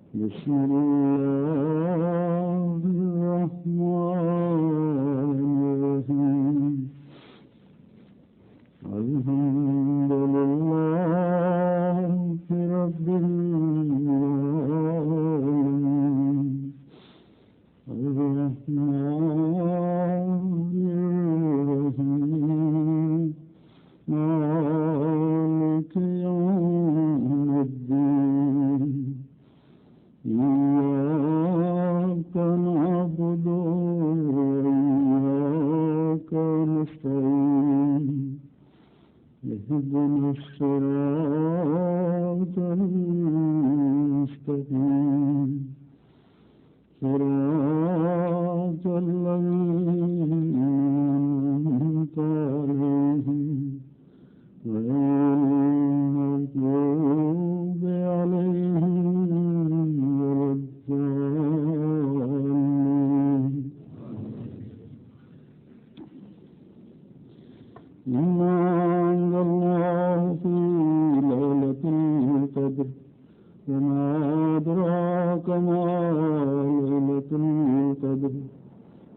بسم الله الرحمن الرحيم الحمد لله رب العالمين الرحمن الرحيم مالك يوم الدين إياك نعبد وإياك نستعين اهدنا الصراط المستقيم صراط الذين أنعمت عليهم غير المغضوب عليهم ولا الضالين. إنا أنزلناه في ليلة القدر وما أدراك ما ليلة القدر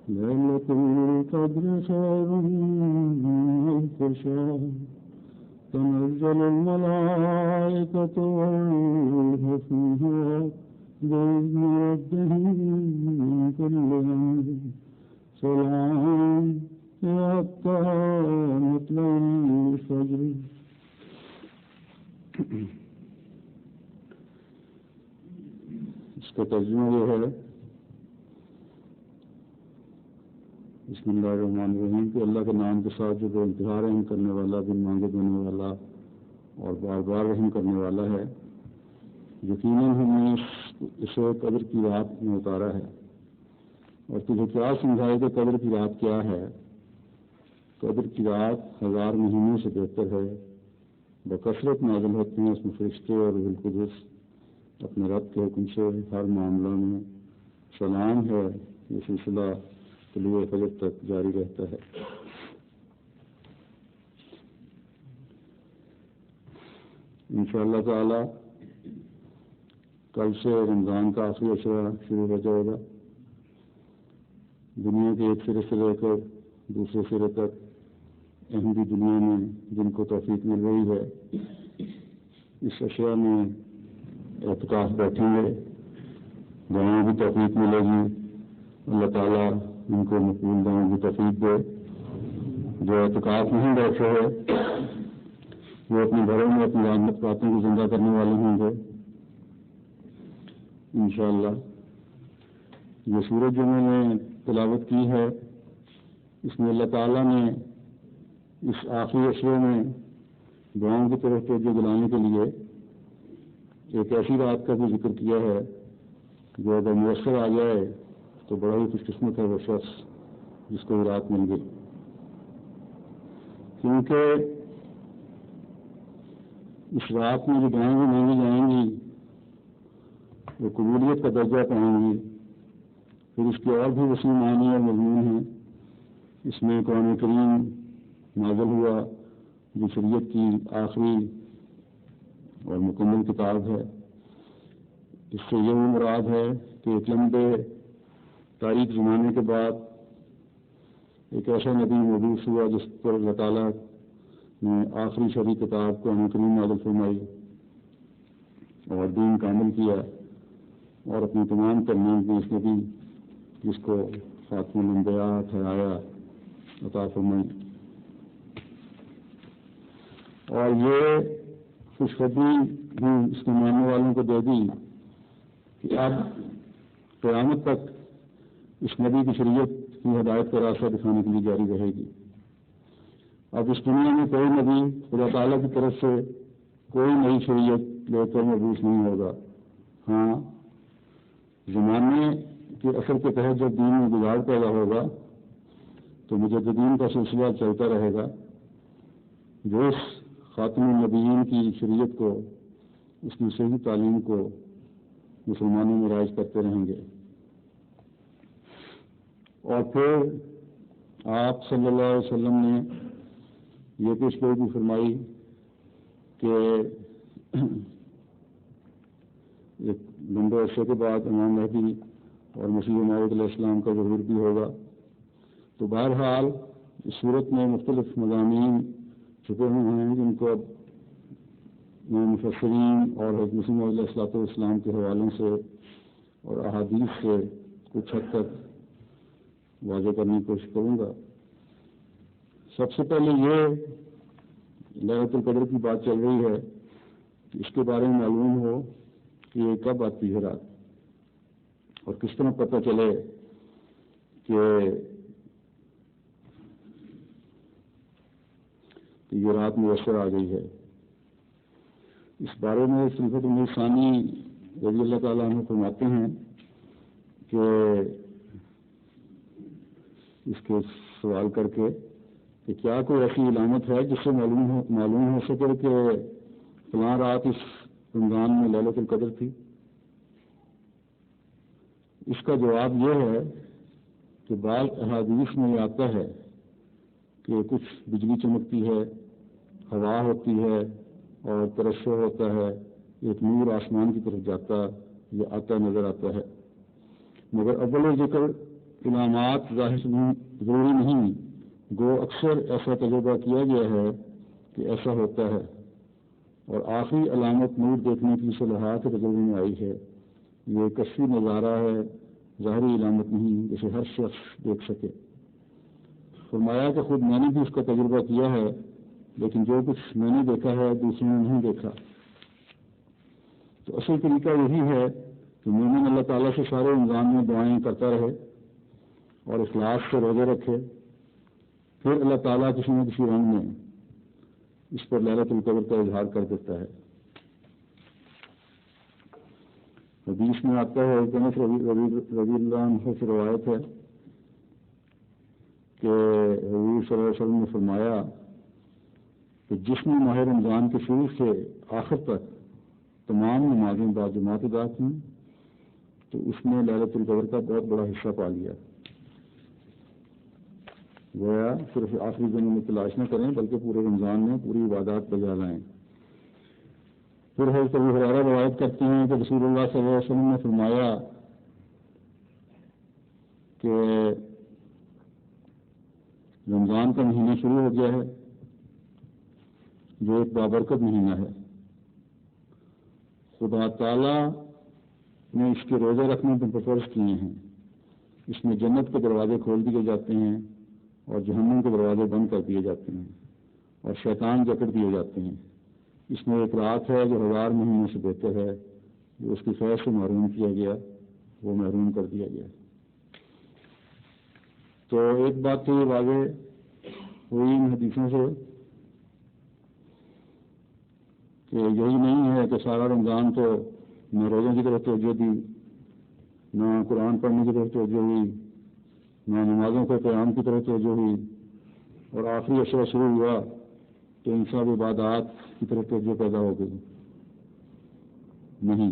ليلة القدر خير من ألف شهر تنزل الملائكة والروح فيها بإذن ربهم من كل أمر سلام حتى مطلع الفجر. اس کا ترجمہ یہ ہے بسم اللہ الرحمن الرحیم کہ اللہ کے نام کے ساتھ جو بے انتہا رحم کرنے والا بن مانگے دینے والا اور بار بار رحم کرنے والا ہے. یقیناً ہم نے اسے قدر کی رات میں اتارا ہے. اور تجھے کیا سمجھائے کہ قدر کی رات کیا ہے؟ قدر کی رات 1000 مہینوں سے بہتر ہے. بکثرت نازل ہوتے ہیں اس میں فرشتے اور روح القدس اپنے رب کے حکم سے ہر معاملہ میں. سلام ہے یہ سلسلہ طلوع فجر تک جاری رہتا ہے. انشاءاللہ تعالی کل سے رمضان کا آخری عشرہ شروع ہو جائے گا. دنیا کے ایک سرے سے لے کر دوسرے سرے تک احمدی دنیا میں جن کو توفیق مل رہی ہے اس اشیاء میں اعتکاف بیٹھیں گے. جہاں بھی توفیق ملے گی اللہ تعالیٰ ان کو مقبول دعاؤں کی توفیق دے. جو اعتکاف نہیں بیٹھ رہے وہ اپنے گھروں میں اپنی رحمت باتوں کو زندہ کرنے والے ہوں گے انشاءاللہ. یہ سورج جو میں نے تلاوت کی ہے اس میں اللہ تعالیٰ نے اس آخری عشرے میں دعاؤں کی طرف توجہ دلانے کے لیے ایک ایسی رات کا بھی ذکر کیا ہے جو اگر میسر آ جائے تو بڑا ہی خوش قسمت ہے وہ شخص جس کو یہ رات مل گئی. کیونکہ اس رات میں جو دعائیں بھی مانگی جائیں گی وہ قبولیت کا درجہ پائیں گی. پھر اس کے اور بھی وسیع معنی اور مضمون ہیں. اس میں قرآن کریم نازل ہوا جو شریعت کی آخری اور مکمل کتاب ہے. اس سے یہ مراد ہے کہ ایک لمبے تاریخ زمانے کے بعد ایک ایسا نبی مبعوث ہوا جس پر اللہ تعالیٰ نے آخری شرعی کتاب قرآن کریم نازل فرمائی اور دین کامل کیا اور اپنی تمام ترمیم کی اس نبی جس کو خاتم الانبیاء ٹھہرایا عطا فرمائی. اور یہ خوشخبری بھی اس کے ماننے والوں کو دے دی کہ اب قیامت تک اس نبی کی شریعت کی ہدایت کا راستہ دکھانے کے لیے جاری رہے گی. اب اس دنیا میں کوئی نبی خدا تعالیٰ کی طرف سے کوئی نئی شریعت لے کر مبعوث نہیں ہوگا. ہاں زمانے کے اثر کے تحت جب دین میں بگاڑ پیدا ہوگا تو مجددین کا سلسلہ چلتا رہے گا جو اس خاتم النبیین کی شریعت کو اس کی صحیح تعلیم کو مسلمانوں میں رائج کرتے رہیں گے. اور پھر آپ صلی اللہ علیہ وسلم نے یہ پیشگوئی بھی فرمائی کہ ایک لمبے عرصے کے بعد امام مہدی اور مسیح موعود علیہ السلام کا ظہور بھی ہوگا. تو بہرحال اس صورت میں مختلف مضامین چھپے ہوئے ہیں جن کو اب مفسرین اور حضرت مسیح موعود علیہ الصلوۃ والسلام کے حوالوں سے اور احادیث سے کچھ حد تک واضح کرنے کی کوشش کروں گا. سب سے پہلے یہ لیلۃ القدر کی بات چل رہی ہے کہ اس کے بارے میں معلوم ہو کہ یہ کب آتی ہے رات اور کس طرح پتہ چلے کہ یہ رات میسر آ گئی ہے. اس بارے میں خلیفۃ المسیح ثانی رضی اللہ تعالیٰ عنہ فرماتے ہیں کہ اس کے سوال کر کے کہ کیا کوئی ایسی علامت ہے جس سے معلوم ہو سکے کہ فلاں رات اس رمضان میں لیلۃ القدر تھی. اس کا جواب یہ ہے کہ بعض احادیث میں یہ آتا ہے کہ کچھ بجلی چمکتی ہے، ہوا ہوتی ہے اور ترشح ہوتا ہے، ایک نور آسمان کی طرف جاتا یا آتا نظر آتا ہے. مگر اول ذکر علامات ظاہر ضروری نہیں، گو اکثر ایسا تجربہ کیا گیا ہے کہ ایسا ہوتا ہے، اور آخری علامت نور دیکھنے کی صلاحیت تجربے میں آئی ہے. یہ کشفی نظارہ ہے، ظاہری علامت نہیں جسے ہر شخص دیکھ سکے. فرمایا کہ خود میں نے بھی اس کا تجربہ کیا ہے، لیکن جو کچھ میں نے دیکھا ہے دوسروں نے نہیں دیکھا. تو اصل طریقہ یہی ہے کہ مومن اللہ تعالیٰ سے سارے رمضان میں دعائیں کرتا رہے اور اخلاص سے روزے رکھے، پھر اللہ تعالیٰ کسی نہ کسی رنگ میں اس پر لیلۃ القدر کا اظہار کر دیتا ہے. حدیث میں آتا ہے کہ انس رضی اللہ عنہ سے روایت ہے کہ حضور صلی اللہ علیہ وسلم نے فرمایا کہ جس نے ماہ رمضان کے شروع سے آخر تک تمام نمازیں باجماعت ادا کی تو اس نے لیلۃ القدر کا بہت بڑا حصہ پا لیا. گویا صرف آخری دنوں میں تلاش نہ کریں بلکہ پورے رمضان میں پوری عبادات بجا لائیں. پھر حضرت ابو ہریرہ روایت کرتے ہیں کہ رسول اللہ صلی اللہ علیہ وسلم نے فرمایا کہ رمضان کا مہینہ شروع ہو گیا ہے جو ایک بابرکت مہینہ ہے. خدا تعالیٰ نے اس کے روزے رکھنے پر فرض کیے ہیں. اس میں جنت کے دروازے کھول دیے جاتے ہیں اور جہنم کے دروازے بند کر دیے جاتے ہیں اور شیطان جکڑ دیے جاتے ہیں. اس میں ایک رات ہے جو 1000 مہینوں سے بہتر ہے، جو اس کی خیر سے محروم کیا گیا وہ محروم کر دیا گیا. تو ایک بات تو یہ واضح ہوئی ان حدیثوں سے کہ یہی نہیں ہے کہ سارا رمضان تو نہ روزوں کی طرف توجہ دی، نہ قرآن پڑھنے کی طرف توجہ ہوئی، نہ نمازوں کے قیام کی طرف توجہ ہوئی، اور آخری اشرا شروع ہوا تو ان سب عبادات کی طرف توجہ پیدا ہو گئی. نہیں،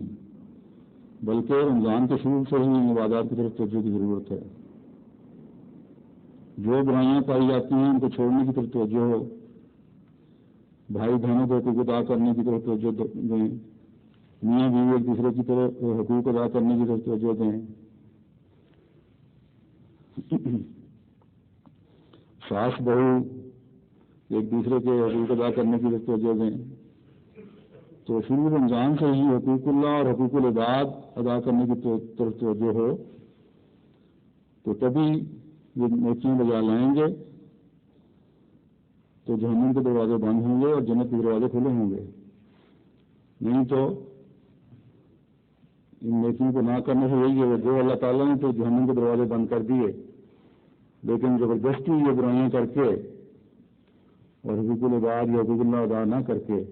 بلکہ رمضان کے شروع سے ہی ان عبادات کی طرف توجہ کی ضرورت ہے. جو برائیاں پائی جاتی ہیں ان کو چھوڑنے کی طرف توجہ ہو، بھائی بہنوں کو حقوق ادا کرنے کی طرف توجہ دیں، میاں بیوی ایک دوسرے کی طرف حقوق ادا کرنے کی طرف توجہ دیں، ساس بہو ایک دوسرے کے حقوق ادا کرنے کی طرف توجہ دیں. تو شروع رمضان سے ہی حقوق اللہ اور حقوق العباد ادا کرنے کی طرف توجہ ہو تو تبھی یہ نیکیاں بجا لائیں گے تو جہنم کے دروازے بند ہوں گے اور جنت کے دروازے کھلے ہوں گے. نہیں تو ان نیکیوں کو نہ کرنے سے یہی ہے جو اللہ تعالیٰ نے تو جہنم کے دروازے بند کر دیے، لیکن زبردستی یہ برائیاں کر کے اور حقوق العباد یا حقوق اللہ ادا نہ کر کے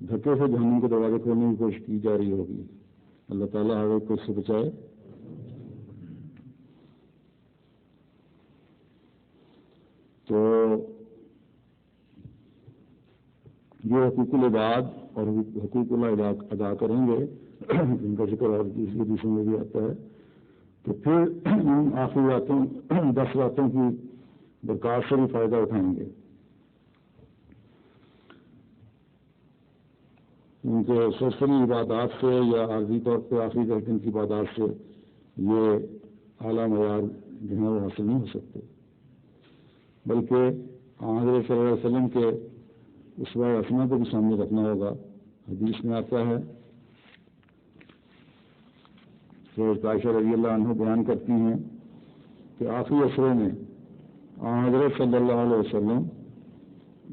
دھکے سے جہنم کے دروازے کھولنے کی کوشش کی جا رہی ہوگی. اللہ تعالیٰ ہر ایک کو اس سے بچائے. تو یہ حقوق العباد اور حقوق اللہ ادا کریں گے جن کا ذکر اور دوسری حدیثوں میں بھی آتا ہے تو پھر ان آخری راتوں 10 راتوں کی برکات سے بھی فائدہ اٹھائیں گے. ان کے سرسری عبادات سے یا عارضی طور پہ آخری دن کی عبادات سے یہ اعلیٰ معیار جو ہے وہ حاصل نہیں ہو سکتے، بلکہ حضرت صلی اللہ علیہ وسلم کے اسوہ حسنہ کو بھی سامنے رکھنا ہوگا۔ حدیث میں آتا ہے، حضرت عائشہ رضی اللہ عنہ بیان کرتی ہیں کہ آخری عصروں میں حضرت صلی اللہ علیہ وسلم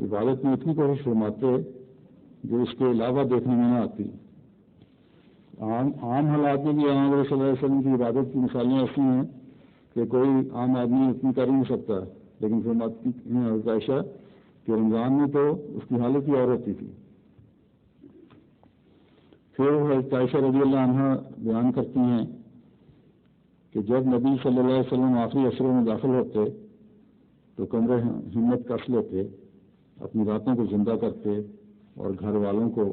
عبادت میں اتنی کوشش فرماتے جو اس کے علاوہ دیکھنے میں نہ آتی۔ عام حالات میں بھی حضرت صلی اللہ علیہ وسلم کی عبادت کی مثالیں ایسی ہیں کہ کوئی عام آدمی اتنی کر ہی نہیں سکتا، لیکن فرماتی ہیں حضرت عائشہ کہ رمضان میں تو اس کی حالت ہی اور ہوتی تھی۔ پھر حضرت عائشہ رضی اللہ عنہ بیان کرتی ہیں کہ جب نبی صلی اللہ علیہ وسلم آخری عصروں میں داخل ہوتے تو کمرے ہمت کس لیتے، اپنی راتوں کو زندہ کرتے اور گھر والوں کو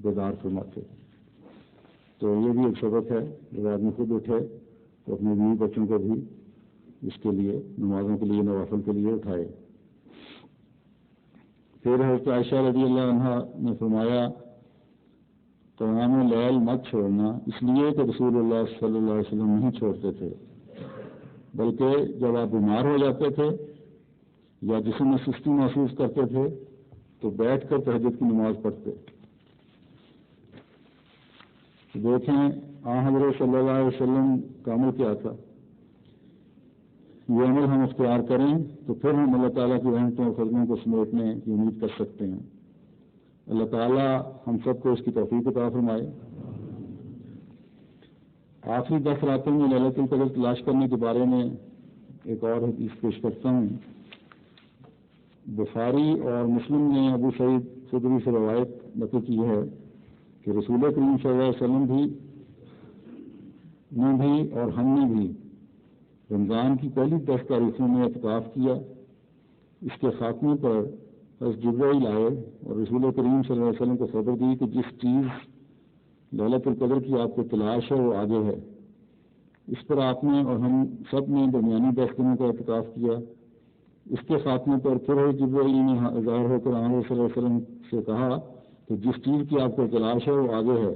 بیدار فرماتے۔ تو یہ بھی ایک سبق ہے، جب آدمی خود اٹھے تو اپنے بیوی بچوں کو بھی اس کے لیے نمازوں کے لیے نوافل کے لیے اٹھائے۔ پھر حضرت عائشہ رضی اللہ عنہ نے فرمایا قیام لیل مت چھوڑنا، اس لیے کہ رسول اللہ صلی اللہ علیہ وسلم نہیں چھوڑتے تھے، بلکہ جب آپ بیمار ہو جاتے تھے یا جسم میں سستی محسوس کرتے تھے تو بیٹھ کر تہجد کی نماز پڑھتے۔ دیکھیں حضرت صلی اللہ علیہ وسلم کا عمل کیا تھا، یہ عمل ہم اختیار کریں تو پھر ہم اللہ تعالیٰ کی رحمتوں اور فضلوں کو سمیٹنے کی امید کر سکتے ہیں۔ اللہ تعالیٰ ہم سب کو اس کی توفیق عطا فرمائے۔ آخری 10 راتوں میں لیلۃ القدر تلاش کرنے کے بارے میں ایک اور حدیث پیش کرتا ہوں۔ بخاری اور مسلم نے ابو سعید خدری سے روایت نقل کی ہے کہ رسول کریم صلی اللہ علیہ وسلم بھی اور ہم نے بھی رمضان کی پہلی 10 تاریخوں میں اعتکاف کیا۔ اس کے خاتمے پر حضرت جبرائیل آئے اور رسول کریم صلی اللہ علیہ وسلم کو خبر دی کہ جس چیز لیلۃ القدر کی آپ کو تلاش ہے وہ آگے ہے۔ اس پر آپ نے اور ہم سب نے درمیانی 10 دنوں کا اعتکاف کیا۔ اس کے خاتمے پر پھر حضرت جبرائیل نے ظاہر ہو کر حضرت صلی اللہ علیہ وسلم سے کہا کہ جس چیز کی آپ کو تلاش ہے وہ آگے ہے۔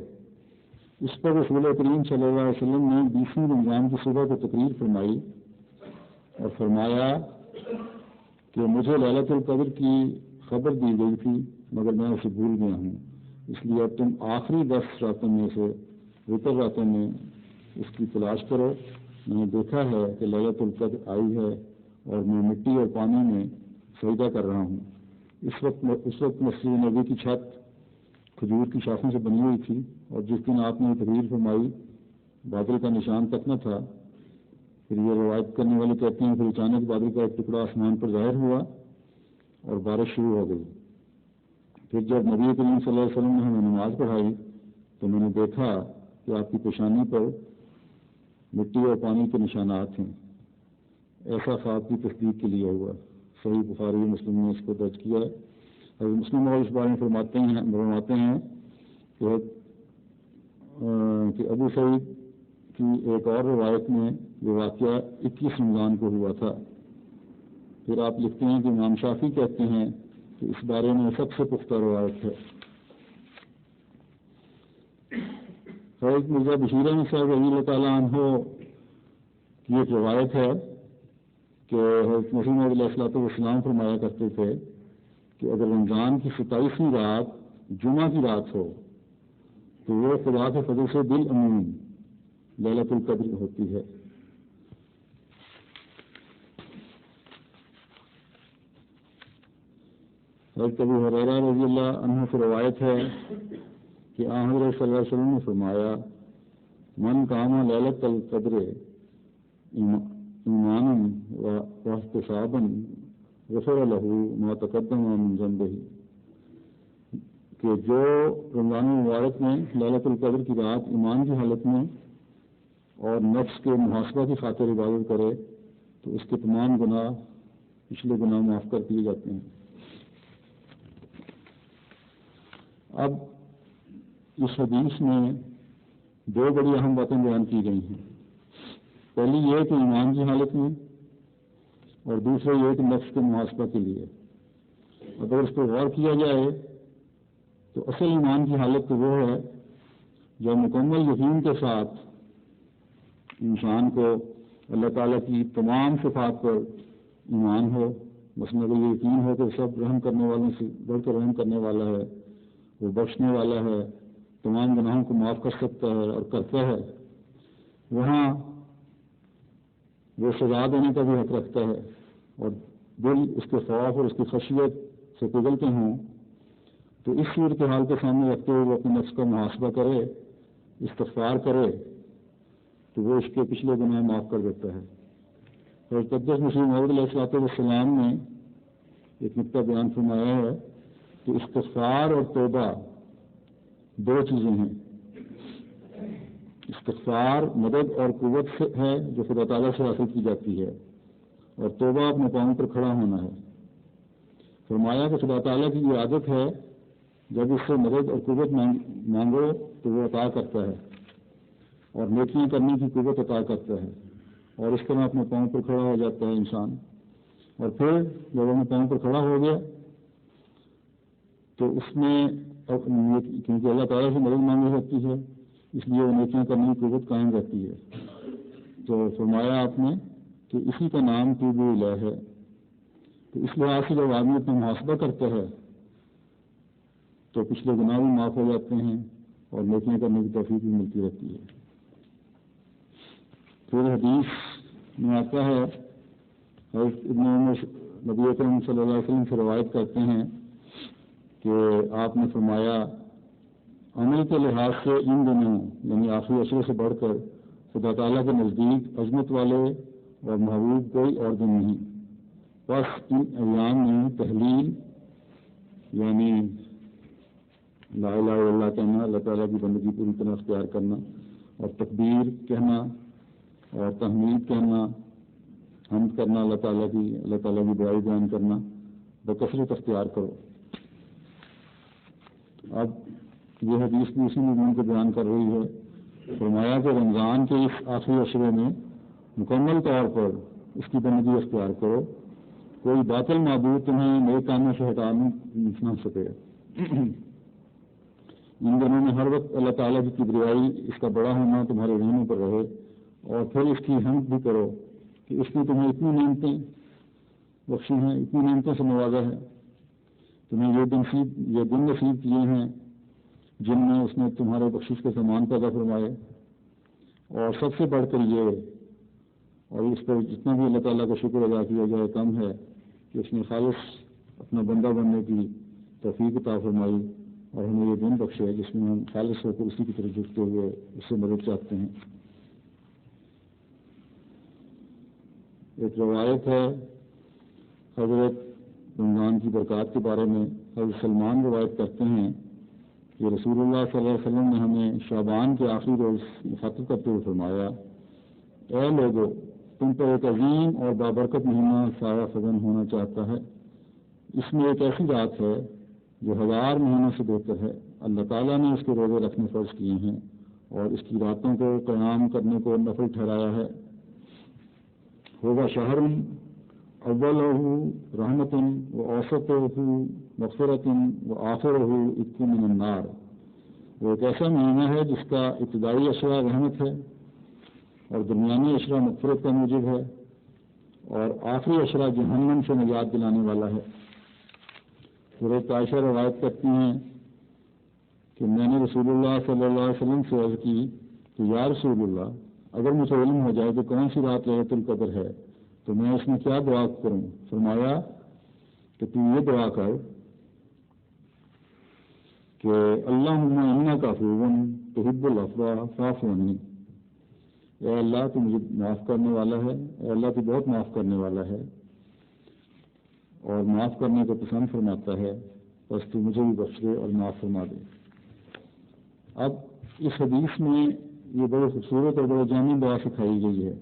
اس پر رسول کریم صلی اللہ علیہ وسلم نے 20ویں رمضان کی صبح کو تقریر فرمائی اور فرمایا کہ مجھے لیلۃ القدر کی خبر دی گئی تھی مگر میں اسے بھول گیا ہوں، اس لیے اب تم آخری 10 راتوں میں سے وتر راتوں میں اس کی تلاش کرو۔ میں نے دیکھا ہے کہ لیلۃ القدر آئی ہے اور میں مٹی اور پانی میں سجدہ کر رہا ہوں۔ اس وقت مسجد نبی کی چھت کھجور کی شاخوں سے بنی ہوئی تھی اور جس دن آپ نے تقریر فرمائی بادل کا نشان تک نہ تھا۔ پھر یہ روایت کرنے والے کہتے ہیں پھر اچانک بادل کا ایک ٹکڑا آسمان پر ظاہر ہوا اور بارش شروع ہو گئی۔ پھر جب نبی کریم صلی اللہ علیہ وسلم نے ہمیں نماز پڑھائی تو میں نے دیکھا کہ آپ کی پیشانی پر مٹی اور پانی کے نشانات ہیں۔ ایسا خواب کی تصدیق کے لیے ہوا۔ صحیح بخاری مسلم نے اس کو درج کیا ہے۔ حضرت مسلم اور اس بارے میں فرماتے ہیں کہ ابو سعید کی ایک اور روایت میں یہ واقعہ 21 رمضان کو ہوا تھا۔ پھر آپ لکھتے ہیں کہ امام شافعی کہتے ہیں کہ اس بارے میں سب سے پختہ روایت ہے۔ حضرت مرزا بشیر احمد صاحب رضی اللہ تعالیٰ عنہ کی ایک روایت ہے کہ حضرت مسیح موعود علیہ الصلوۃ والسلام فرمایا کرتے تھے کہ اگر رمضان کی 27ویں رات جمعہ کی رات ہو تو وہ خدا کے فضل سے بالعموم لیلۃ القدر ہوتی ہے۔ حضرت ابو ہریرہ رضی اللہ عنہ سے روایت ہے کہ حضرت صلی اللہ علیہ وسلم نے فرمایا من قام لیلۃ القدر ایمانا واحتسابا غفر له ما تقدم من ذنبہ، کہ جو رمضان مبارک میں لیلۃ القدر کی رات ایمان کی حالت میں اور نفس کے محاسبہ کی خاطر عبادت کرے تو اس کے تمام گناہ پچھلے گناہ معاف کر دیے جاتے ہیں۔ اب اس حدیث میں 2 بڑی اہم باتیں بیان کی گئی ہیں۔ پہلی یہ کہ ایمان کی حالت میں اور دوسرا یہ کہ نفس کے محاسبہ کے لیے۔ اگر اس پر غور کیا جائے تو اصل ایمان کی حالت تو وہ ہے جو مکمل یقین کے ساتھ انسان کو اللہ تعالیٰ کی تمام صفات پر ایمان ہو، مثلاً اگر یہ یقین ہو کہ سب رحم کرنے والوں سے بڑھ کر رحم کرنے والا ہے، وہ بخشنے والا ہے، تمام گناہوں کو معاف کر سکتا ہے اور کرتا ہے، وہاں وہ سزا دینے کا بھی حق رکھتا ہے، اور دل اس کے خوف اور اس کی خشیت سے پگھلتے ہوں، تو اس صورتحال کے سامنے رکھتے ہوئے وہ اپنے نفس کا محاسبہ کرے، استغفار کرے، تو وہ اس کے پچھلے گناہ معاف کر دیتا ہے۔ اور قدس مسیح موعود علیہ السلام نے ایک نقطہ بیان فرمایا ہے کہ استغفار اور توبہ دو چیزیں ہیں۔ استغفار مدد اور قوت سے ہے جو خدا تعالیٰ سے حاصل کی جاتی ہے، اور توبہ اپنے پاؤں پر کھڑا ہونا ہے۔ فرمایا کہ خدا تعالیٰ کی یہ عادت ہے جب اس سے مدد اور قوت مانگو تو وہ عطا کرتا ہے اور نیکیاں کرنے کی قوت عطا کرتا ہے، اور اس طرح اپنے پاؤں پر کھڑا ہو جاتا ہے انسان۔ اور پھر جب اپنے پاؤں پر کھڑا ہو گیا تو اس میں کیونکہ اللہ تعالیٰ سے مدد مانگی جاتی ہے، اس لیے وہ نیکیاں کرنے کی قوت قائم رہتی ہے۔ تو فرمایا آپ نے کہ اسی کا نام توبوا الیہ ہے۔ تو اس لحاظ سے جب آدمی اپنا محاسبہ کرتا ہے تو پچھلے گناہ بھی معاف ہو جاتے ہیں اور نیکیاں کرنے کی توفیق بھی ملتی رہتی ہے۔ پھر حدیث میں آتا ہے، حضرت ابن عمر نبی اکرم صلی اللہ علیہ وسلم سے روایت کرتے ہیں کہ آپ نے فرمایا عمل کے لحاظ سے ان دنوں یعنی آخری عشرے سے بڑھ کر خدا تعالیٰ کے نزدیک عظمت والے اور محبوب کوئی اور دن نہیں، بس ان ایام میں تحلیل یعنی لا الہ الا اللہ کہنا، اللہ تعالیٰ کی بندگی پوری طرح اختیار کرنا، اور تکبیر کہنا اور تحمید کہنا، حمد کرنا اللہ تعالیٰ کی دعائی بیان کرنا بکثرت اختیار کرو۔ اب یہ حدیث بھی اسی مضمون کو بیان کر رہی ہے۔ فرمایا کہ رمضان کے اس آخری عشرے میں مکمل طور پر اس کی بندگی اختیار کرو، کوئی باطل معبود تمہیں نیک کاموں سے ہٹا نہ سکے۔ ان دنوں میں ہر وقت اللہ تعالیٰ کی کبریائی، اس کا بڑا ہونا تمہارے ذہنوں پر رہے، اور پھر اس کی حمد بھی کرو کہ اس نے تمہیں اتنی نعمتیں بخشی ہیں، اتنی نعمتوں سے نوازا ہے، تمہیں یہ دن نصیب کیے ہیں جن میں اس نے تمہارے بخشش کے سامان پیدا فرمائے، اور سب سے بڑھ کر یہ، اور اس پر جتنا بھی اللہ تعالیٰ کا شکر ادا کیا جائے کم ہے کہ اس نے خالص اپنا بندہ بننے کی توفیق عطا فرمائی اور ہمیں یہ دن بخشے جس میں ہم خالص ہو کر اسی کی طرف جھکتے ہوئے اس سے مدد چاہتے ہیں۔ ایک روایت ہے حضرت رمضان کی برکات کے بارے میں، حضرت سلمان روایت کرتے ہیں کہ رسول اللہ صلی اللہ علیہ وسلم نے ہمیں شعبان کے آخری روز مخاطب کرتے ہوئے فرمایا، اے لوگو، تم پر ایک عظیم اور بابرکت مہینہ سایہ فگن ہونا چاہتا ہے۔ اس میں ایک ایسی رات ہے جو 1000 مہینوں سے بہتر ہے۔ اللہ تعالیٰ نے اس کے روزے رکھنے فرض کیے ہیں اور اس کی راتوں کو قیام کرنے کو نفل ٹھہرایا ہے۔ ہوگا شہر اولہ رحمت و اوسطہ مغفرت و آخرہ عتق من النار۔ وہ ایک ایسا مہینہ ہے جس کا ابتدائی اشرہ رحمت ہے اور درمیانی اشرہ مغفرت کا موجب ہے، اور آخری اشرہ جہنم سے نجات دلانے والا ہے۔ حضرت عائشہ روایت کرتی ہیں کہ میں نے رسول اللہ صلی اللہ علیہ وسلم سے عرض کی کہ یا رسول اللہ، اگر مجھے علم ہو جائے کہ کون سی رات لیلۃ القدر ہے تو میں اس میں کیا دعا کروں؟ فرمایا کہ تو یہ دعا کر کہ اللہم انک عفو تحب العفو فاعف عنی۔ اے اللہ تو مجھے معاف کرنے والا ہے، اے اللہ تو بہت معاف کرنے والا ہے اور معاف کرنے کو پسند فرماتا ہے، بس تو مجھے بھی بخش دے اور معاف فرما دے۔ اب اس حدیث میں یہ بڑے خوبصورت اور بڑے جامع دعا سکھائی گئی ہے۔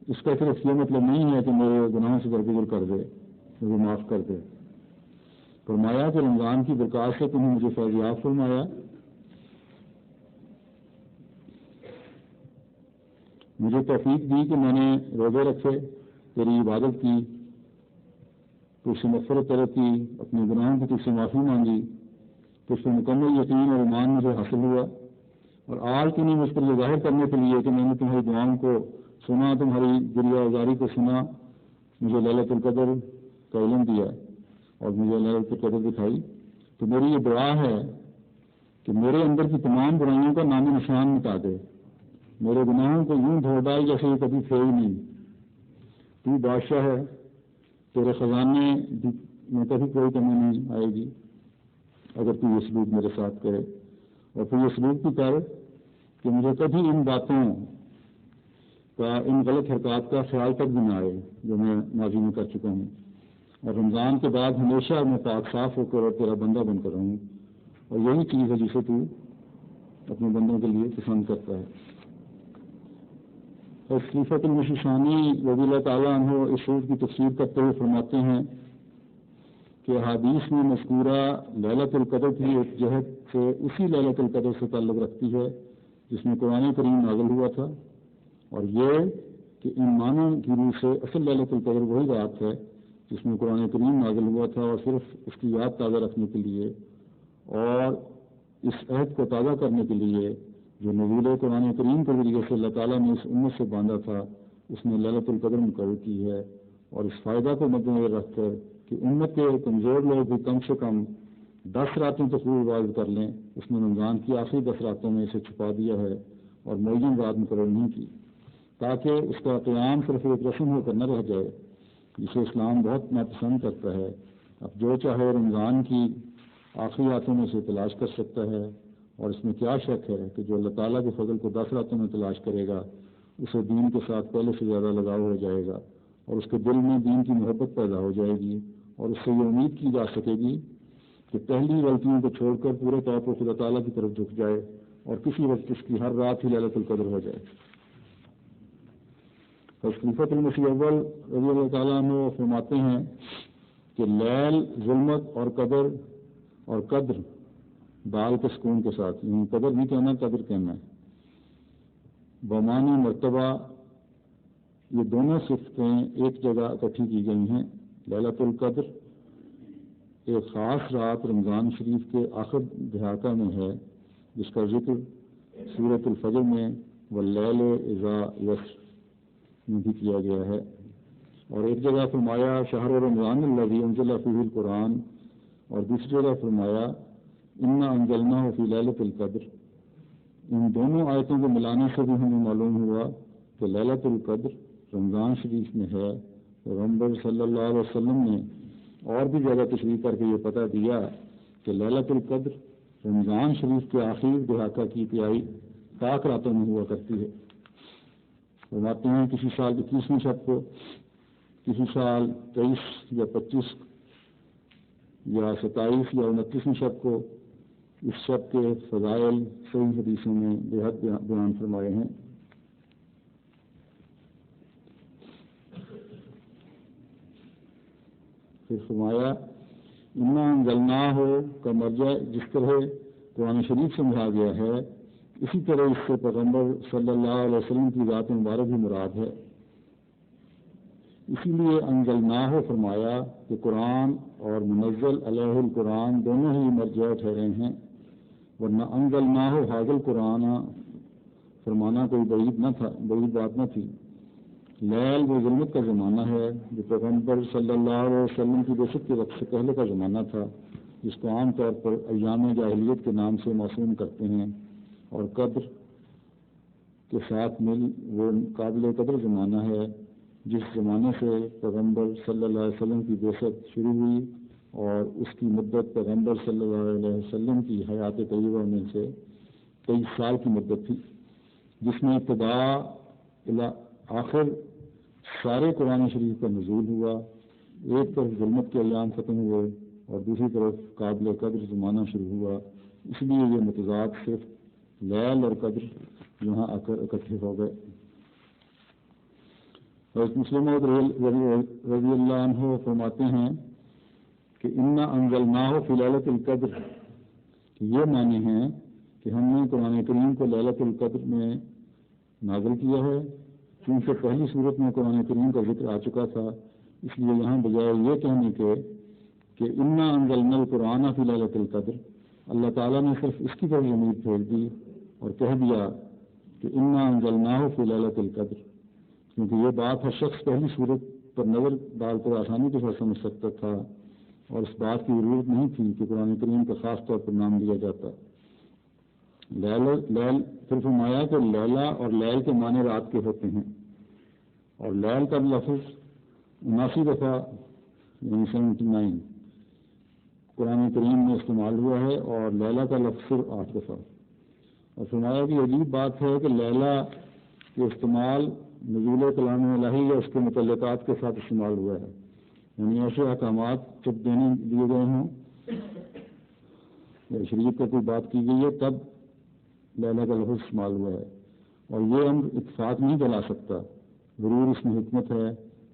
اس کا صرف یہ مطلب نہیں ہے کہ میرے گناہوں سے درگزر کر دے، مجھے معاف کر دے۔ فرمایا کہ رمضان کی برکات سے تمہیں مجھے فیضیاب فرمایا، مجھے توفیق دی کہ میں نے روزے رکھے، تیری عبادت کی، تو اس سے مغفرت طلب کی، اپنے گناہوں کی تجھ سے معافی مانگی، تو اس پر مکمل یقین اور ایمان مجھے حاصل ہوا، اور آج کی نہیں مجھ پر یہ ظاہر کرنے کے لیے کہ میں نے تمہاری دعاؤں کو سنا، تمہاری گریہ آزاری کو سنا، مجھے لیلۃ القدر کا علم دیا اور مجھے لیلۃ القدر دکھائی، تو میری یہ دعا ہے کہ میرے اندر کی تمام برائیوں کا نام نشان مٹا دے، میرے گناہوں کو یوں دھو ڈال جیسے یہ کبھی تھے ہی نہیں۔ تو بادشاہ ہے، تیرے خزانے میں کبھی کوئی کمی نہیں آئے گی اگر تو یہ سلوک میرے ساتھ کرے، اور پھر یہ سلوک بھی کر کہ مجھے کبھی ان باتوں کا، ان غلط حرکات کا خیال تک بھی نہ آئے جو میں ماضی میں کر چکا ہوں، اور رمضان کے بعد ہمیشہ میں پاک صاف ہو کر اور تیرا بندہ بن کر رہوں، اور یہی چیز ہے جسے تو اپنے بندوں کے لیے پسند کرتا ہے۔ اور خلیفۃ المسیح ثانی رضی اللہ تعالیٰ عنہ اس صورت کی تفسیر کرتے ہوئے فرماتے ہیں کہ حدیث میں مذکورہ لیلۃ القدر کی ایک جہت سے اسی لیلۃ القدر سے تعلق رکھتی ہے جس میں قرآن کریم نازل ہوا تھا، اور یہ کہ ان معنوں کی روح سے اصل لیلۃ القدر وہی رات ہے جس میں قرآن کریم نازل ہوا تھا، اور صرف اس کی یاد تازہ رکھنے کے لیے اور اس عہد کو تازہ کرنے کے لیے جو نزول قرآن کریم کے ذریعے سے اللہ تعالیٰ نے اس امت سے باندھا تھا، اس نے لیلۃ القدر مقرر کی ہے، اور اس فائدہ کو مد نظر رکھ کر کہ امت کے کمزور لوگ بھی کم سے کم 10 راتوں تک روح عبادت کر لیں، اس نے رمضان کی آخری 10 راتوں میں اسے چھپا دیا ہے اور معین رات مقرر نہیں کی، تاکہ اس کا قیام صرف ایک رسم ہو کر نہ رہ جائے جسے اسلام بہت ناپسند کرتا ہے۔ اب جو چاہے رمضان کی آخری راتوں میں سے تلاش کر سکتا ہے، اور اس میں کیا شک ہے کہ جو اللہ تعالیٰ کے فضل کو 10 راتوں میں تلاش کرے گا اسے دین کے ساتھ پہلے سے زیادہ لگاؤ ہو جائے گا، اور اس کے دل میں دین کی محبت پیدا ہو جائے گی، اور اس سے یہ امید کی جا سکے گی کہ پہلی غلطیوں کو چھوڑ کر پورے طور پر خدا تعالیٰ کی طرف جھک جائے، اور کسی وقت اس کی ہر رات ہی لیلۃ القدر ہو جائے۔ خلیفۃ المسیح اول رضی اللہ تعالیٰ عنہ فرماتے ہیں کہ لیل ظلمت اور قدر دال کے سکون کے ساتھ، یعنی قدر نہیں کہنا، قدر کہنا ہے، بمعنی مرتبہ، یہ دونوں صفتیں ایک جگہ اکٹھی کی گئی ہیں۔ لیلۃ القدر ایک خاص رات رمضان شریف کے آخر دہاکہ میں ہے جس کا ذکر سورۃ الفجر میں واللیل اذا یسر میں بھی کیا گیا ہے، اور ایک جگہ فرمایا شہر رمضان الذی انزل فیہ القرآن، اور دوسری جگہ فرمایا انا انزلناہ فی لیلۃ القدر۔ ان دونوں آیتوں کو ملانے سے بھی ہمیں معلوم ہوا کہ لیلۃ القدر رمضان شریف میں ہے۔ پیغمبر صلی اللہ علیہ وسلم نے اور بھی زیادہ تشریح کر کے یہ پتہ دیا کہ لیلۃ القدر رمضان شریف کے آخری دہاکہ کی تہائی پاک راتوں میں ہوا کرتی ہے۔ فرماتے ہیں کسی سال 21ویں شب کو، کسی سال 23 یا 25 یا 27 یا 29ویں شب کو، اس شب کے فضائل صحیح حدیثوں میں بے حد بیان فرمائے ہیں۔ پھر فرمایا انا انزلناہ کا مرجع جس طرح قرآن شریف سے مراد گیا ہے، اسی طرح اس سے پیغمبر صلی اللہ علیہ وسلم کی ذات مبارک بھی مراد ہے۔ اسی لیے انزلناہ فرمایا کہ قرآن اور منزل علیہ القرآن دونوں ہی مرجع ٹھہرے ہیں، ورنہ انزلناہ حاضر القرآن فرمانا کوئی بعید بات نہ تھی۔ لیل وہ ظلمت کا زمانہ ہے جو پیغمبر صلی اللہ علیہ وسلم کی بعثت کے وقت سے پہلے کا زمانہ تھا، جس کو عام طور پر ایام جاہلیت کے نام سے موسوم کرتے ہیں، اور قدر کے ساتھ مل وہ قابل قدر زمانہ ہے جس زمانے سے پیغمبر صلی اللہ علیہ وسلم کی بعثت شروع ہوئی، اور اس کی مدت پیغمبر صلی اللہ علیہ وسلم کی حیات طیبہ میں سے 23 سال کی مدت تھی، جس میں ابتدا الی آخر سارے قرآن شریف کا نزول ہوا۔ ایک طرف ظلمت کے ایام ختم ہوئے اور دوسری طرف قابل قدر زمانہ شروع ہوا، اس لیے یہ متضاد صرف لیل اور قدر یہاں آ کر اکٹھے ہو گئے۔ حضرت مسلم رضی اللہ عنہ فرماتے ہیں کہ انا انزلناہ فی لیلۃ القدر، یہ معنی ہیں کہ ہم نے قرآن کریم کو لیلۃ القدر میں نازل کیا ہے، کیونکہ پہلی صورت میں قرآن کریم کا ذکر آ چکا تھا، اس لیے یہاں بجائے یہ کہنے کے کہ انا انزلنا القرآن فی لیلۃ القدر، اللہ تعالیٰ نے صرف اس کی طرف ضمیر پھیر دی اور کہہ دیا کہ انا انزلناہ فی لیلۃ القدر، کیونکہ یہ بات ہر شخص پہلی صورت پر نظر ڈال کر آسانی کے ساتھ سمجھ سکتا تھا، اور اس بات کی ضرورت نہیں تھی کہ قرآن کریم کا خاص طور پر نام دیا جاتا۔ لیل پھر فرمایا کہ لیلا اور لیل کے معنی رات کے ہوتے ہیں، اور لیل کا لفظ 79 دفعہ یعنی 79 قرآن کریم میں استعمال ہوا ہے، اور لیلا کا لفظ صرف 8 دفعہ۔ اور فرمایا کہ عجیب بات ہے کہ لیلا کے استعمال نزول کلام الہی یا اس کے متعلقات کے ساتھ استعمال ہوا ہے، یعنی ایسے احکامات جب دیے گئے ہوں یا شریعت پر کوئی بات کی گئی ہے تب لیلا کا لفظ استعمال ہوا ہے، اور یہ ہم اتفاق نہیں دلا سکتا، ضرور اس میں حکمت ہے،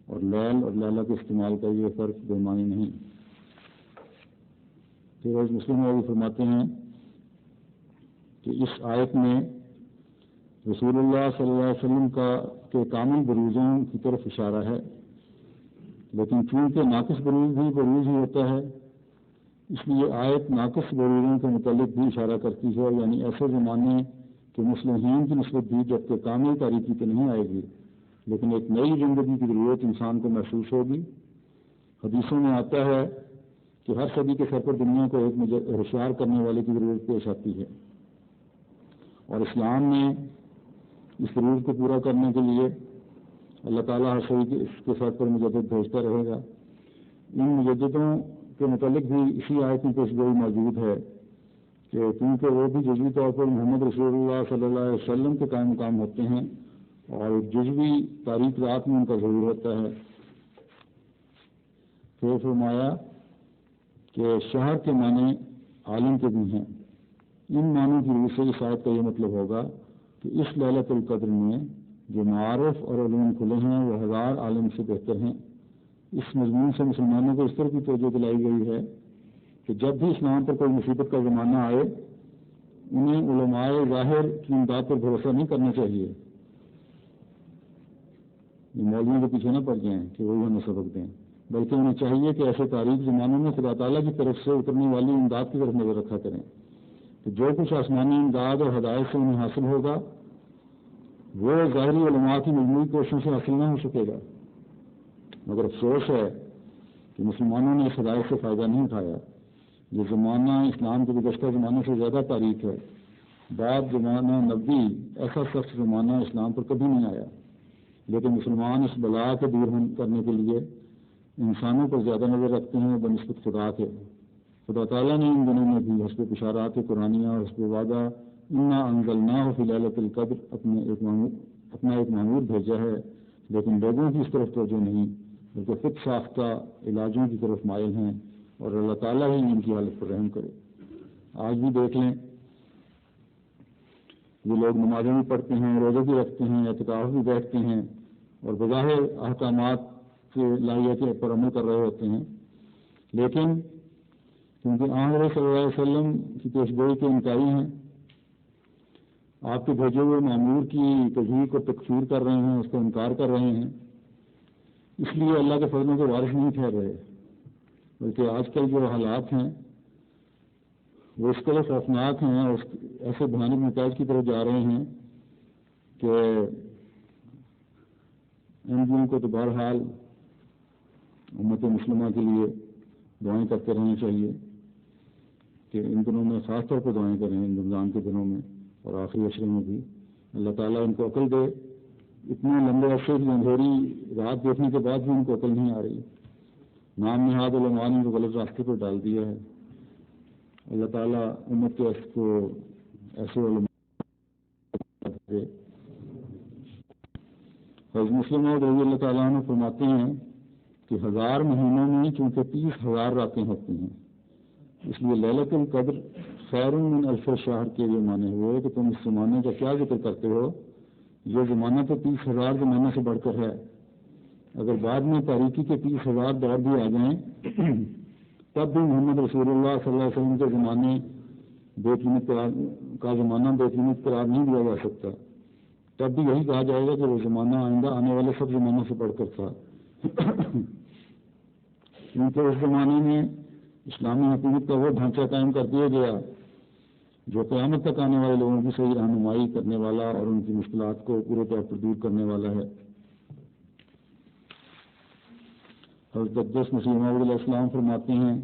اور لیل اور لیلا کے استعمال کا یہ فرق بے معنی نہیں۔ پھر روز مسلم میں فرماتے ہیں کہ اس آیت میں رسول اللہ صلی اللہ علیہ وسلم کے کامل بروزوں کی طرف اشارہ ہے، لیکن چونکہ ناقص بروز بھی بروز ہی ہوتا ہے، اس لیے آیت ناقص بروزوں کے متعلق بھی اشارہ کرتی ہے، یعنی ایسے زمانے کے مصلحین کی نسبت بھی جبکہ کامل تاریکی تو نہیں آئے گی، لیکن ایک نئی زندگی کی ضرورت انسان کو محسوس ہوگی۔ حدیثوں میں آتا ہے کہ ہر صدی کے سر پر دنیا کو ایک ہوشیار کرنے والے کی ضرورت پیش آتی ہے، اور اسلام میں اس ضرورت کو پورا کرنے کے لیے اللہ تعالیٰ ہر صدی اس کے سر پر مجدد بھیجتا رہے گا۔ ان مجددوں کے متعلق بھی اسی آیت میں پیشگوئی موجود ہے کہ کیونکہ وہ بھی جزوی طور پر محمد رسول اللہ صلی اللہ علیہ وسلم کے قائم مقام ہوتے ہیں، اور جزوی تاریخ رات میں ان کا ظہور ہوتا ہے۔ پھر فرمایا کہ شہر کے معنی عالم کے بھی ہیں، ان معنی کی روح سے اس آیت کا یہ مطلب ہوگا کہ اس لیلۃ القدر میں جو معارف اور علوم کھلے ہیں وہ 1000 عالم سے بہتر ہیں۔ اس مضمون سے مسلمانوں کو اس طرح کی توجہ دلائی گئی ہے کہ جب بھی اسلام پر کوئی مصیبت کا زمانہ آئے انہیں علماء ظاہر کی امداد پر بھروسہ نہیں کرنا چاہیے، یہ مولویوں کے پیچھے نہ پڑ جائیں کہ وہی ہمیں سبق دیں، بلکہ انہیں چاہیے کہ ایسے تاریخ زمانوں میں خدا تعالیٰ کی طرف سے اترنے والی امداد کی طرف نظر رکھا کریں کہ جو کچھ آسمانی امداد اور ہدایت سے انہیں حاصل ہوگا وہ ظاہری علماء کی مجموعی کوششوں سے حاصل نہ ہو سکے گا۔ مگر افسوس ہے کہ مسلمانوں نے اس ہدایت سے فائدہ نہیں اٹھایا۔ یہ زمانہ اسلام کے گزشتہ زمانے سے زیادہ تاریخ ہے، بعد زمانہ نبی ایسا سخت زمانہ اسلام پر کبھی نہیں آیا، لیکن مسلمان اس بلا کو دور کرنے کے لیے انسانوں پر زیادہ نظر رکھتے ہیں بنسبت خدا کے۔ خدا تعالیٰ نے ان دنوں میں بھی حسب بشارات قرآنیہ اور حسب وعدہ انا انزلناہ فی لیلۃ القدر اپنا ایک معمول بھیجا ہے، لیکن لوگوں کی اس طرف توجہ نہیں بلکہ خود ساختہ علاجوں کی طرف مائل ہیں، اور اللہ تعالیٰ ہی ان کی حالت پر رحم کرے۔ آج بھی دیکھ لیں یہ لوگ نمازیں بھی پڑھتے ہیں، روزے بھی رکھتے ہیں، اعتکاف بھی بیٹھتے ہیں، اور بظاہر احکامات کے لائحے پر عمل کر رہے ہوتے ہیں، لیکن کیونکہ حضرت صلی اللہ علیہ وسلم کی پیشگوئی کے انکاری ہیں، آپ کے بھیجے ہوئے معمور کی تجزیے کو تکفیر کر رہے ہیں، اس کا انکار کر رہے ہیں، اس لیے اللہ کے فضلوں کے وارث نہیں ٹھہر رہے، بلکہ آج کل جو حالات ہیں وہ اس قدر خوفناک ہیں اور ایسے بھیانک نتائج کی طرف جا رہے ہیں کہ ان دنوں کو تو بہرحال امت مسلمہ کے لیے دعائیں کرتے رہنا چاہیے کہ ان دنوں میں خاص طور پر دعائیں کریں، ان رمضان کے دنوں میں اور آخری عشرے میں بھی اللہ تعالیٰ ان کو عقل دے۔ اتنے لمبے عرصے کی اندھیری رات دیکھنے کے بعد بھی ان کو عقل نہیں آ رہی، نام نہاد علماء نے ان کو غلط راستے پر ڈال دیا ہے۔ اللہ تعالیٰ امت کے کو ایسے علماء دے۔ حضرت مسلم رضی اللہ تعالیٰ عنہ فرماتے ہیں کہ 1000 مہینوں میں چونکہ 30,000 راتیں ہوتی ہیں، اس لیے لیلۃ القدر خیر من الف شہر کے یہ معنی ہوئے کہ تم اس زمانے کا کیا ذکر کرتے ہو، یہ زمانہ تو 30,000 زمانے سے بڑھ کر ہے۔ اگر بعد میں تاریکی کے 30,000 دور بھی آ جائیں تب بھی محمد رسول اللہ صلی اللہ علیہ وسلم کے زمانے بے قیمت قرار نہیں دیا جا سکتا، تب بھی یہی کہا جائے گا کہ وہ زمانہ آئندہ آنے والے سب زمانوں سے بڑھ کر تھا۔ کیونکہ اس زمانے میں اسلامی حکومت کا وہ ڈھانچہ قائم کر دیا گیا جو قیامت تک آنے والے لوگوں کی صحیح رہنمائی کرنے والا اور ان کی مشکلات کو پورے طور پر دور کرنے والا ہے۔ حضرت اقدس مسیح موعود علیہ السلام فرماتے ہیں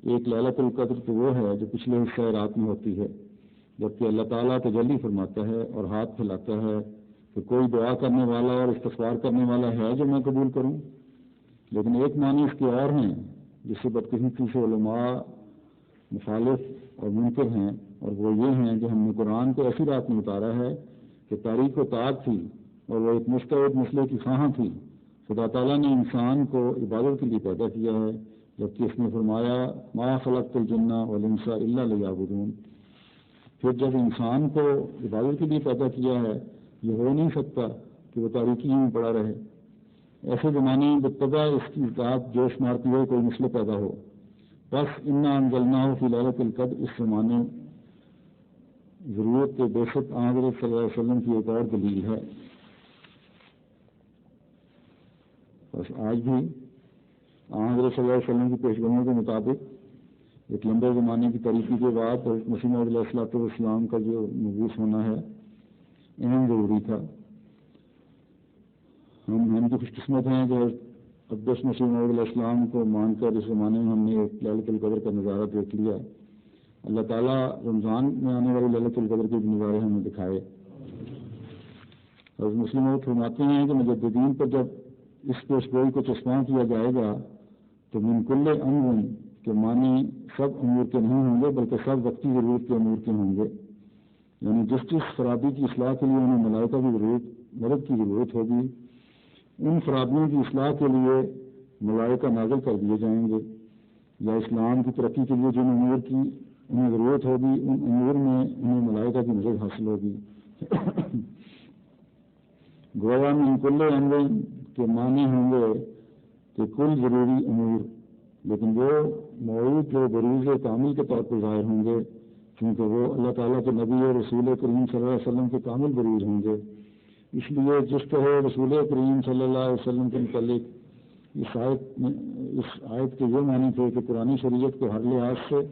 ایک لیلۃ القدر تو وہ ہے جو پچھلے حصہ رات میں ہوتی ہے، جبکہ اللہ تعالیٰ تجلی فرماتا ہے اور ہاتھ پھیلاتا ہے کہ کوئی دعا کرنے والا اور استغفار کرنے والا ہے جو میں قبول کروں۔ لیکن ایک معنی اس کے اور ہیں جس سے بدقسمتی سے علماء مخالف اور منکر ہیں، اور وہ یہ ہیں کہ ہم نے قرآن کو ایسی رات میں اتارا ہے کہ تاریک و تاب تھی اور وہ ایک مستعد مسئلے کی خواہاں تھی۔ خدا تعالیٰ نے انسان کو عبادت کے لیے پیدا کیا ہے، جبکہ اس نے فرمایا ما خلقت الجن والانس الا لیعبدون۔ پھر جب انسان کو عبادت کے لیے پیدا کیا ہے، یہ ہو نہیں سکتا کہ وہ تاریکی میں پڑا رہے۔ ایسے زمانے میں بالطبع اس کی ذات جوش مارتی ہوئے کوئی مسئلہ پیدا ہو۔ بس انا انزلناہ فی لیلۃ القدر اس زمانے ضرورت کے بے شک حضرت صلی اللہ علیہ وسلم کی ایک اور دلیل ہے۔ بس آج بھی حضرت صلی اللہ علیہ وسلم کی پیشگوئیوں کے مطابق ایک لمبے زمانے کی تاریکی کے بعد حضرت مسیح موعود علیہ السلام کا جو مبعوث ہونا ہے اہم ضروری تھا۔ ہم کی خوش قسمت ہیں کہ اقدس مسیح موعود علیہ السلام کو مان کر اس زمانے میں ہم نے ایک لیلۃ القدر کا نظارہ دیکھ لیا۔ اللہ تعالیٰ رمضان میں آنے والی لیلۃ القدر کے نظارے ہمیں دکھائے۔ حضرت مسیح موعود فرماتے ہیں کہ مجددین پر جب اس پیشگوئی کو چسپاں کیا جائے گا تو من کل امر کے معنی سب امور کے نہیں ہوں گے بلکہ سب وقتی ضرورت کے امور کے ہوں گے، یعنی جس خرابی کی اصلاح کے لیے انہیں ملائکہ کی مدد کی ضرورت ہوگی، ان خرابیوں کی اصلاح کے لیے ملائکہ نازل کر دیے جائیں گے، یا اسلام کی ترقی کے لیے جن امور کی انہیں ضرورت ہوگی ان امور میں انہیں ملائکہ کی مدد حاصل ہوگی۔ گویا من کل امر کے معنی ہوں گے کہ کل ضروری امور، لیکن وہ موعود جو بروز کامل کے طور پر ظاہر ہوں گے، کیونکہ وہ اللہ تعالیٰ کے نبی اور رسول کریم صلی اللہ علیہ وسلم کے کامل بروز ہوں گے۔ اس لیے جس طرح رسول کریم صلی اللہ علیہ وسلم کے متعلق اس آیت کے یہ معنی تھے کہ قرآن شریعت کو ہر لحاظ سے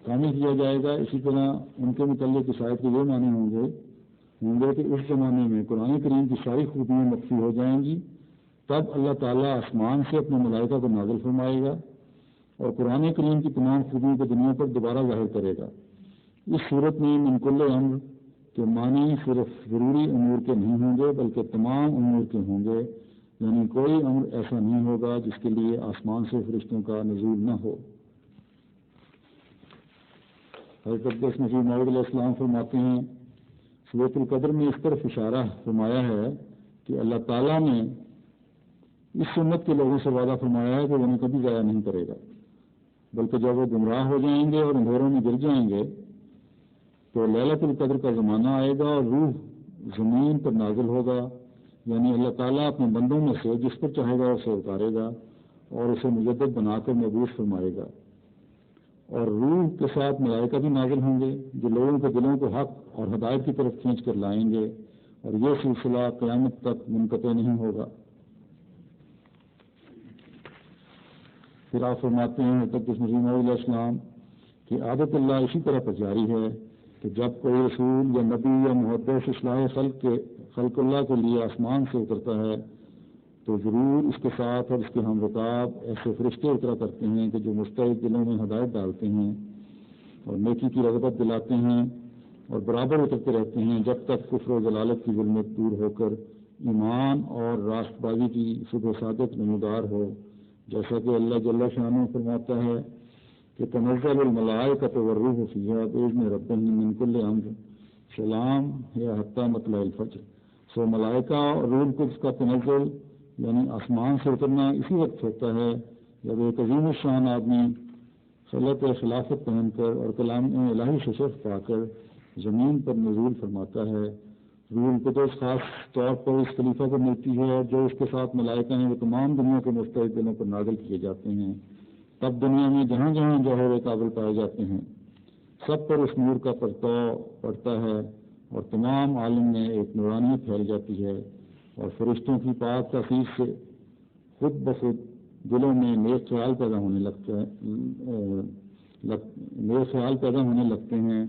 کامل کیا جائے گا، اسی طرح ان کے متعلق اس آیت کے یہ معنی ہوں گے کہ اس زمانے میں قرآن کریم کی ساری خوبیاں مخفی ہو جائیں گی، تب اللہ تعالیٰ آسمان سے اپنے ملائکہ کو نازل فرمائے گا اور قرآن کریم کی تمام خوبیوں کو دنیا پر دوبارہ ظاہر کرے گا۔ اس صورت میں من کل امر کے معنی صرف ضروری امور کے نہیں ہوں گے بلکہ تمام امور کے ہوں گے، یعنی کوئی امر ایسا نہیں ہوگا جس کے لیے آسمان سے فرشتوں کا نزول نہ ہو۔ حضرت اقدس مسیح موعود علیہ السلام فرماتے ہیں سورۃ القدر میں اس طرف اشارہ فرمایا ہے کہ اللہ تعالیٰ نے اس امت کے لوگوں سے وعدہ فرمایا ہے کہ وہ انہیں کبھی ضائع نہیں کرے گا، بلکہ جب وہ گمراہ ہو جائیں گے اور اندھیروں میں گر جائیں گے تو لیلۃ القدر کا زمانہ آئے گا اور روح زمین پر نازل ہوگا، یعنی اللہ تعالیٰ اپنے بندوں میں سے جس پر چاہے گا اسے اتارے گا اور اسے مجدد بنا کر مبعوث فرمائے گا، اور روح کے ساتھ ملائکہ بھی نازل ہوں گے جو لوگوں کے دلوں کو حق اور ہدایت کی طرف کھینچ کر لائیں گے، اور یہ سلسلہ قیامت تک منقطع نہیں ہوگا۔ پھر آپ فرماتے ہیں حضرت مسیح موعود علیہ السلام کہ عادت اللہ اسی طرح پر جاری ہے کہ جب کوئی رسول یا نبی یا محدث اصلاح خلق اللہ کے لیے آسمان سے اترتا ہے تو ضرور اس کے ساتھ اور اس کے ہم رکاب ایسے فرشتے اترا کرتے ہیں کہ جو مستعد دلوں میں ہدایت ڈالتے ہیں اور نیکی کی رغبت دلاتے ہیں اور برابر اترتے رہتے ہیں جب تک کفر و ضلالت کی ظلمت دور ہو کر ایمان اور راست بازی کی صبح صادق نمودار ہو، جیسا کہ اللہ جل شانہ فرماتا ہے کہ تنزل الملائکۃ والروح فیہا بإذن ربہم من کل امر سلام ہی حتی مطلع الفجر۔ سو ملائکہ اور روح القدس کا تنزل یعنی آسمان سے اترنا اسی وقت ہوتا ہے جب ایک عظیم الشان آدمی خلعت خلافت پہن کر اور کلام الہی سے شرف پا کر زمین پر نزول فرماتا ہے۔ روح القدس خاص طور پر اس خلیفہ کو ملتی ہے اور جو اس کے ساتھ ملائکہ ہیں وہ تمام دنیا کے مستعد دلوں پر نازل کیے جاتے ہیں۔ تب دنیا میں جہاں جہاں جوہر قابل پائے جاتے ہیں سب پر اس نور کا پرتو پڑتا ہے اور تمام عالم میں ایک نورانیت پھیل جاتی ہے، اور فرشتوں کی پاک تحقیق سے خود بخود دلوں میں نیک خیال پیدا ہونے لگتا ہے، نیک خیال پیدا ہونے لگتے ہیں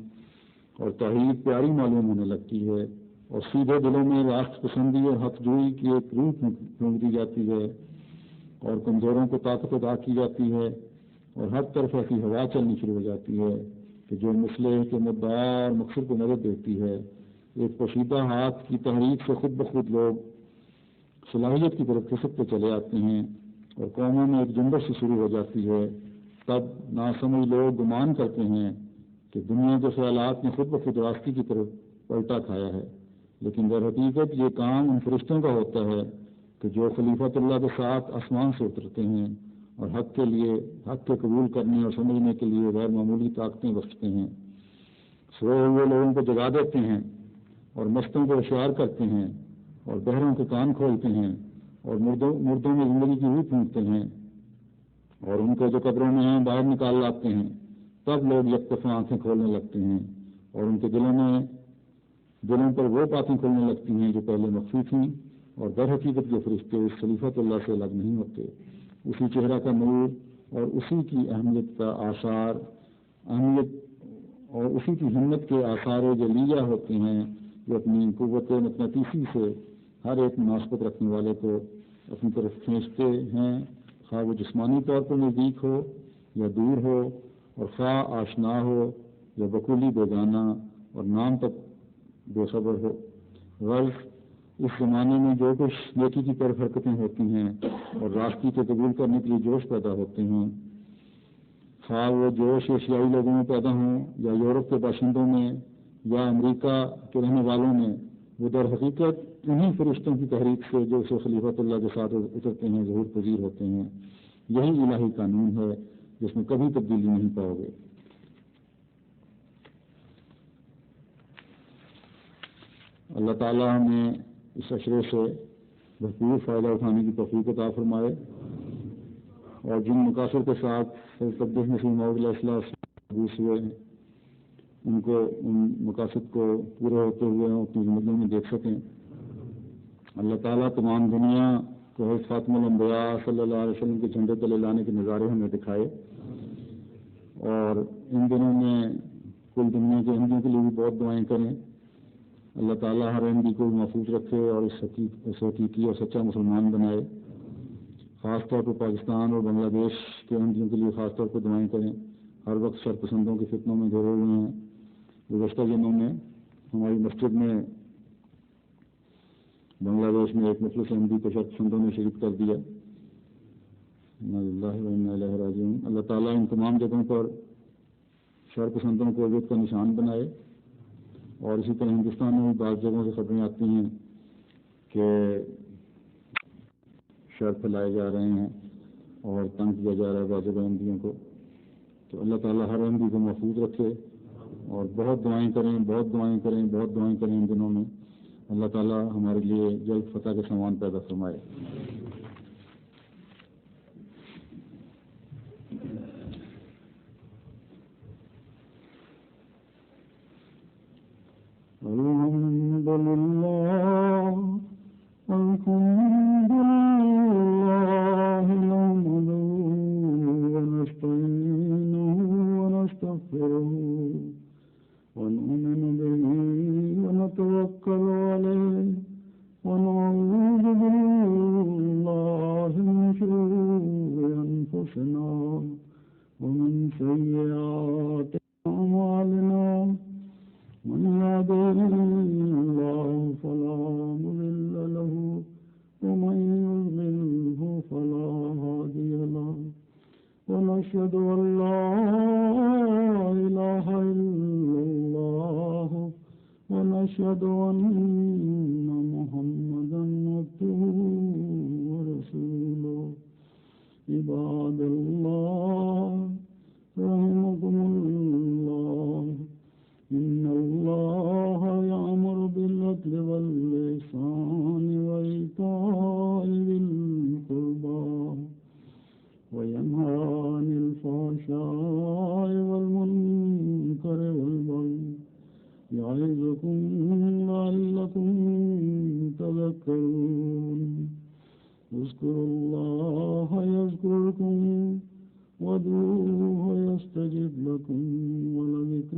اور توحید پیاری معلوم ہونے لگتی ہے، اور سیدھے دلوں میں راست پسندی اور حق جوئی کی ایک روح پھونک دی جاتی ہے، اور کمزوروں کو طاقت عطا کی جاتی ہے، اور ہر طرف ایسی ہوا چلنی شروع ہو جاتی ہے کہ جو مصلح کے مدعا اور مقصد کو مدد دیتی ہے۔ ایک پوشیدہ ہاتھ کی تحریک سے خود بخود لوگ صلاحیت کی طرف کھسکتے چلے آتے ہیں، اور قوموں میں ایک جنبش سے شروع ہو جاتی ہے۔ تب ناسمجھ لوگ گمان کرتے ہیں کہ دنیا کے خیالات نے خود بخود راستے کی طرف پلٹا کھایا ہے، لیکن در حقیقت یہ کام ان فرشتوں کا ہوتا ہے کہ جو خلیفۃ اللہ کے ساتھ آسمان سے اترتے ہیں اور حق کے قبول کرنے اور سمجھنے کے لیے غیر معمولی طاقتیں بخشتے ہیں، سوئے ہوئے لوگوں کو جگا دیتے ہیں اور مستوں کو ہوشیار کرتے ہیں اور بہروں کے کان کھولتے ہیں اور مردوں میں زندگی کی روح پھونکتے ہیں، اور ان کو جو قبروں میں ہیں باہر نکال لاتے ہیں۔ تب لوگ یک دفعہ آنکھیں کھولنے لگتے ہیں اور ان کے دلوں پر وہ باتیں کھلنے لگتی ہیں جو پہلے مخفی تھیں، اور در حقیقت کے فرشتے اس خلیفۃ اللہ سے الگ نہیں ہوتے۔ اسی چہرہ کا نور اور اسی کی اہمیت اور اسی کی ہمت کے آثار جلیہ ہوتے ہیں جو اپنی قوت مقناطیسی سے ہر ایک مناسبت رکھنے والے کو اپنی طرف کھینچتے ہیں، خواہ وہ جسمانی طور پر نزدیک ہو یا دور ہو، اور خواہ آشنا ہو یا بقولی بیگانہ اور نام تک بے خبر ہو۔ غرض اس زمانے میں جو کچھ نیکی کی طرف حرکتیں ہوتی ہیں اور راستے کو قبول کرنے کے لیے جوش پیدا ہوتے ہیں، خواہ وہ جوش ایشیائی لوگوں میں پیدا ہوں یا یورپ کے باشندوں میں یا امریکہ کے رہنے والوں میں، وہ در حقیقت انہی فرشتوں کی تحریک سے جو اسے خلیفۃ اللہ کے ساتھ اترتے ہیں ظہور پذیر ہوتے ہیں۔ یہی الہی قانون ہے جس میں کبھی تبدیلی نہیں پاؤ گے۔ اللہ تعالیٰ ہمیں اس اشرے سے بھرپور فائدہ اٹھانے کی توفیق عطا فرمائے، اور جن مقاصد کے ساتھ حضرت مسیح موعود علیہ السلام حدیث ہوئے ہیں ان مقاصد کو پورے ہوتے ہوئے ہم اپنی زندگی میں دیکھ سکیں۔ اللہ تعالیٰ تمام دنیا کو حضرت خاتم الانبیاء صلی اللہ علیہ وسلم کے جھنڈے تلے لانے کے نظارے ہمیں دکھائے، اور ان دنوں میں کل دنیا کے احمدیوں کے لیے بھی بہت دعائیں کریں۔ اللہ تعالیٰ ہر احمدی کو محفوظ رکھے اور اس حقیقی اور سچا مسلمان بنائے۔ خاص طور پر پاکستان اور بنگلہ دیش کے احمدیوں کے لیے خاص طور پر دعائیں کریں، ہر وقت شرپسندوں کے فتنوں میں گھرے ہوئے ہیں۔ گزشتہ دنوں میں ہماری مسجد میں بنگلہ دیش میں ایک مخلص احمدی کو شرپسندوں نے شہید کر دیا۔ انا للہ و انا الیہ راجعون۔ اللہ تعالیٰ ان تمام جگہوں پر شرپسندوں کو عزت کا نشان بنائے، اور اسی طرح ہندوستان میں بھی بعض جگہوں سے خبریں آتی ہیں کہ شر پھیلائے جا رہے ہیں اور تنگ کیا جا رہا ہے بعض جگہ احمدیوں کو۔ تو اللہ تعالیٰ ہر احمدی کو محفوظ رکھے، اور بہت دعائیں کریں ان دنوں میں۔ اللہ تعالیٰ ہمارے لیے جلد فتح کے سامان پیدا فرمائے۔ الحمد للہ نحمده ونستعينه ونستغفره ونؤمن به ونتوكل عليه ونعوذ بالله من شرور أنفسنا ومن سيئات أعمالنا، من يهده الله فلا مضل له ومن يضلله فلا هادي له، ونشهد أن لا إله إلا الله ونشهد أن محمدا عبده ورسوله۔ عباد الله رحمكم الله، إن الله يأمر بالعدل والإحسان وإيتاء ذي القربى وينهى عن الفحشاء والمنكر والبغي يعظكم لعلكم تذكرون۔ اذكروا الله يذكركم يزد لكم ولذكر